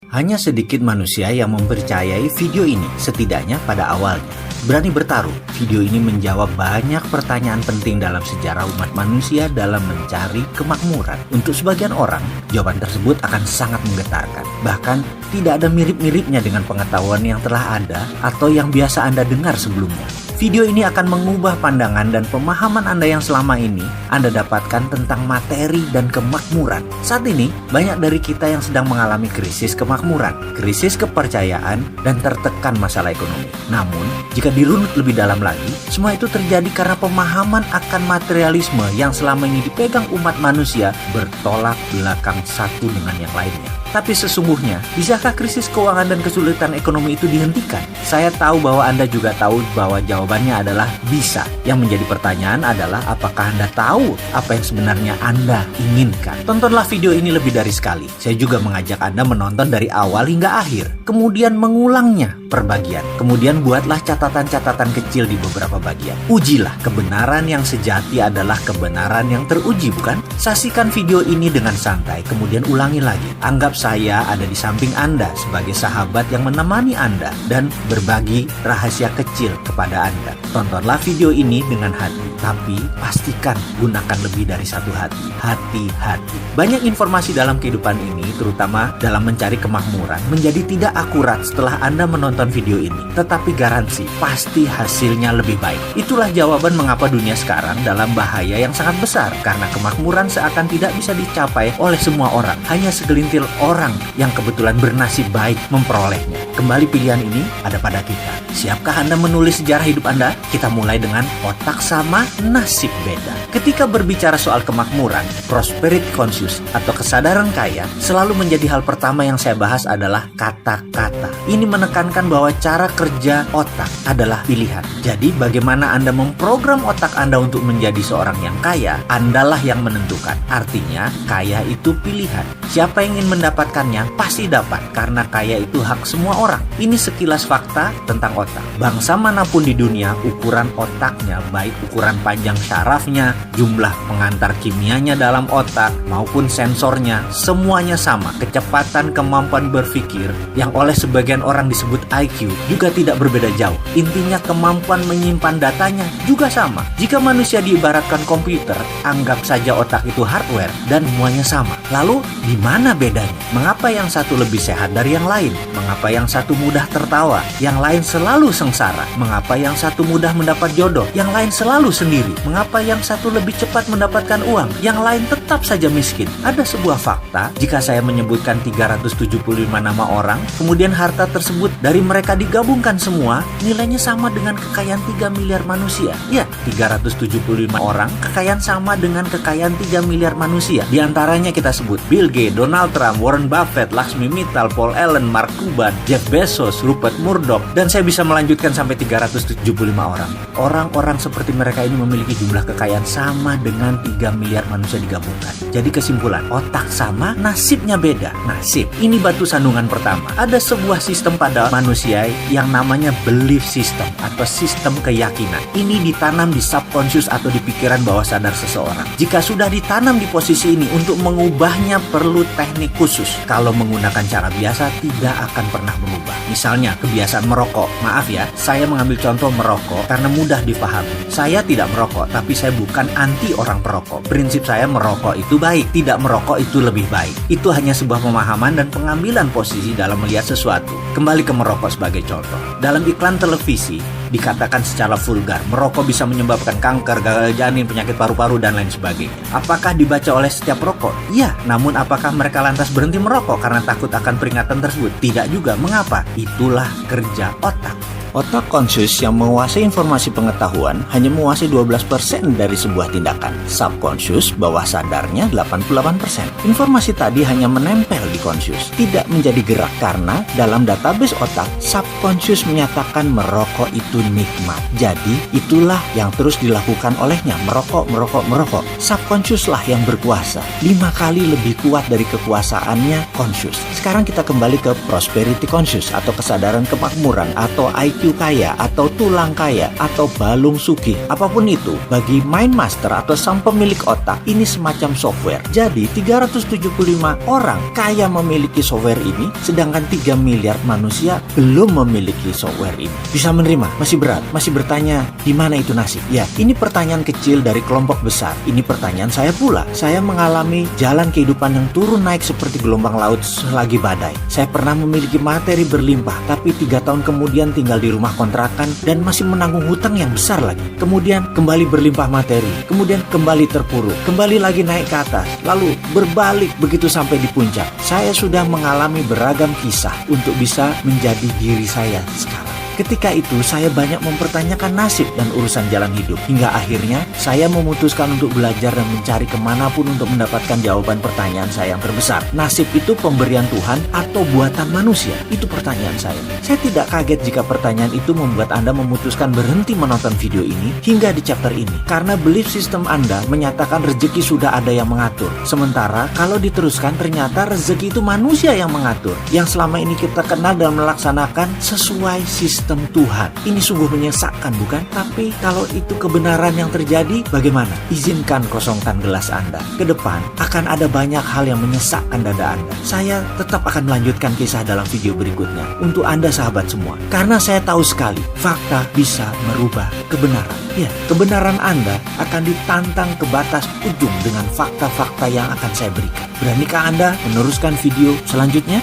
Hanya sedikit manusia yang mempercayai video ini, setidaknya pada awalnya. Berani bertaruh, video ini menjawab banyak pertanyaan penting dalam sejarah umat manusia dalam mencari kemakmuran. Untuk sebagian orang, jawaban tersebut akan sangat menggetarkan. Bahkan, tidak ada mirip-miripnya dengan pengetahuan yang telah ada atau yang biasa Anda dengar sebelumnya. Video ini akan mengubah pandangan dan pemahaman Anda yang selama ini Anda dapatkan tentang materi dan kemakmuran. Saat ini, banyak dari kita yang sedang mengalami krisis kemakmuran, krisis kepercayaan, dan tertekan masalah ekonomi. Namun, jika dirunut lebih dalam lagi, semua itu terjadi karena pemahaman akan materialisme yang selama ini dipegang umat manusia bertolak belakang satu dengan yang lainnya. Tapi sesungguhnya, bisakah krisis keuangan dan kesulitan ekonomi itu dihentikan? Saya tahu bahwa Anda juga tahu bahwa jawabannya adalah bisa. Yang menjadi pertanyaan adalah apakah Anda tahu apa yang sebenarnya Anda inginkan? Tontonlah video ini lebih dari sekali. Saya juga mengajak Anda menonton dari awal hingga akhir, kemudian mengulangnya per bagian. Kemudian buatlah catatan-catatan kecil di beberapa bagian. Ujilah, kebenaran yang sejati adalah kebenaran yang teruji, bukan? Saksikan video ini dengan santai, kemudian ulangi lagi. Anggap saya ada di samping Anda sebagai sahabat yang menemani Anda dan berbagi rahasia kecil kepada Anda. Tontonlah video ini dengan hati, tapi pastikan gunakan lebih dari satu hati. Hati-hati. Banyak informasi dalam kehidupan ini, terutama dalam mencari kemakmuran, menjadi tidak akurat setelah Anda menonton video ini. Tetapi garansi, pasti hasilnya lebih baik. Itulah jawaban mengapa dunia sekarang dalam bahaya yang sangat besar. Karena kemakmuran seakan tidak bisa dicapai oleh semua orang. Hanya segelintir orang yang kebetulan bernasib baik memperolehnya. Kembali pilihan ini ada pada kita. Siapkah Anda menulis sejarah hidup Anda? Kita mulai dengan otak sama, nasib beda. Ketika berbicara soal kemakmuran, prosperity conscious atau kesadaran kaya, selalu menjadi hal pertama yang saya bahas adalah kata-kata. Ini menekankan bahwa cara kerja otak adalah pilihan. Jadi bagaimana Anda memprogram otak Anda untuk menjadi seorang yang kaya, Andalah yang menentukan. Artinya, kaya itu pilihan. Siapa yang ingin mendapatkannya pasti dapat, karena kaya itu hak semua orang. Ini sekilas fakta tentang otak. Bangsa manapun di dunia, ukuran otaknya, baik ukuran panjang syarafnya, jumlah pengantar kimianya dalam otak, maupun sensornya, semuanya sama. Kecepatan kemampuan berpikir, yang oleh sebagian orang disebut IQ, juga tidak berbeda jauh. Intinya kemampuan menyimpan datanya juga sama. Jika manusia diibaratkan komputer, anggap saja otak itu hardware dan semuanya sama. Lalu, di mana bedanya? Mengapa yang satu lebih sehat dari yang lain? Mengapa yang satu mudah tertawa, yang lain selalu sengsara? Mengapa yang satu mudah mendapat jodoh, yang lain selalu sendiri? Mengapa yang satu lebih cepat mendapatkan uang, yang lain tetap saja miskin? Ada sebuah fakta, jika saya menyebutkan 375 nama orang, kemudian harta tersebut dari mereka digabungkan semua, nilainya sama dengan kekayaan 3 miliar manusia. Ya, 375 orang, kekayaan sama dengan kekayaan 3 miliar manusia. Di antaranya kita sebut Bill Gates, Donald Trump, Warren Buffett, Laxmi Mittal, Paul Allen, Mark Cuban, Jeff Bezos, Rupert Murdoch, dan saya bisa melanjutkan sampai 375 orang. Orang-orang seperti mereka ini memiliki jumlah kekayaan sama dengan 3 miliar manusia digabungkan. Jadi kesimpulan, otak sama, nasibnya beda. Nasib, ini batu sandungan pertama. Ada sebuah sistem pada manusia yang namanya belief system atau sistem keyakinan. Ini ditanam di subconscious atau di pikiran bawah sadar seseorang. Jika sudah ditanam di posisi ini, untuk mengubahnya perlu teknik khusus. Kalau menggunakan cara biasa, tidak akan pernah berubah. Misalnya, kebiasaan merokok. Maaf ya, saya mengambil contoh merokok karena mudah dipahami. Saya tidak merokok, tapi saya bukan anti orang perokok. Prinsip saya merokok itu baik, tidak merokok itu lebih baik. Itu hanya sebuah pemahaman dan pengambilan posisi dalam melihat sesuatu. Kembali ke merokok sebagai contoh. Dalam iklan televisi, dikatakan secara vulgar, merokok bisa menyebabkan kanker, gagal janin, penyakit paru-paru, dan lain sebagainya. Apakah dibaca oleh setiap perokok? Ya, namun apakah mereka lantas berhenti merokok karena takut akan peringatan tersebut? Tidak juga. Mengapa? Itulah kerja otak. Otak conscious yang menguasai informasi pengetahuan hanya menguasai 12% dari sebuah tindakan. Subconscious, bawah sadarnya 88%. Informasi tadi hanya menempel di conscious, tidak menjadi gerak karena dalam database otak, subconscious menyatakan merokok itu itu nikmat. Jadi itulah yang terus dilakukan olehnya, merokok. Subconscious lah yang berkuasa, 5 kali lebih kuat dari kekuasaannya conscious. Sekarang kita kembali ke prosperity conscious atau kesadaran kemakmuran atau IQ kaya atau tulang kaya atau balung sugih. Apapun itu, bagi mind master atau sang pemilik otak, ini semacam software. Jadi 375 orang kaya memiliki software ini, sedangkan 3 miliar manusia belum memiliki software ini. Bisa menerima? Masih berat? Masih bertanya, di mana itu nasib? Ya, ini pertanyaan kecil dari kelompok besar. Ini pertanyaan saya pula. Saya mengalami jalan kehidupan yang turun naik seperti gelombang laut selagi badai. Saya pernah memiliki materi berlimpah, tapi 3 tahun kemudian tinggal di rumah kontrakan dan masih menanggung hutang yang besar lagi. Kemudian kembali berlimpah materi, kemudian kembali terpuruk, kembali lagi naik ke atas, lalu berbalik begitu sampai di puncak. Saya sudah mengalami beragam kisah untuk bisa menjadi diri saya sekarang. Ketika itu saya banyak mempertanyakan nasib dan urusan jalan hidup. Hingga akhirnya saya memutuskan untuk belajar dan mencari kemanapun untuk mendapatkan jawaban pertanyaan saya yang terbesar. Nasib itu pemberian Tuhan atau buatan manusia? Itu pertanyaan saya. Saya tidak kaget jika pertanyaan itu membuat Anda memutuskan berhenti menonton video ini hingga di chapter ini. Karena belief system Anda menyatakan rezeki sudah ada yang mengatur. Sementara kalau diteruskan ternyata rezeki itu manusia yang mengatur. Yang selama ini kita kenal dan melaksanakan sesuai sistem Tuhan. Ini sungguh menyesakkan, bukan? Tapi kalau itu kebenaran yang terjadi, bagaimana? Izinkan kosongkan gelas Anda. Ke depan akan ada banyak hal yang menyesakkan dada Anda. Saya tetap akan melanjutkan kisah dalam video berikutnya untuk Anda sahabat semua. Karena saya tahu sekali, fakta bisa merubah kebenaran. Ya, kebenaran Anda akan ditantang ke batas ujung dengan fakta-fakta yang akan saya berikan. Beranikah Anda meneruskan video selanjutnya?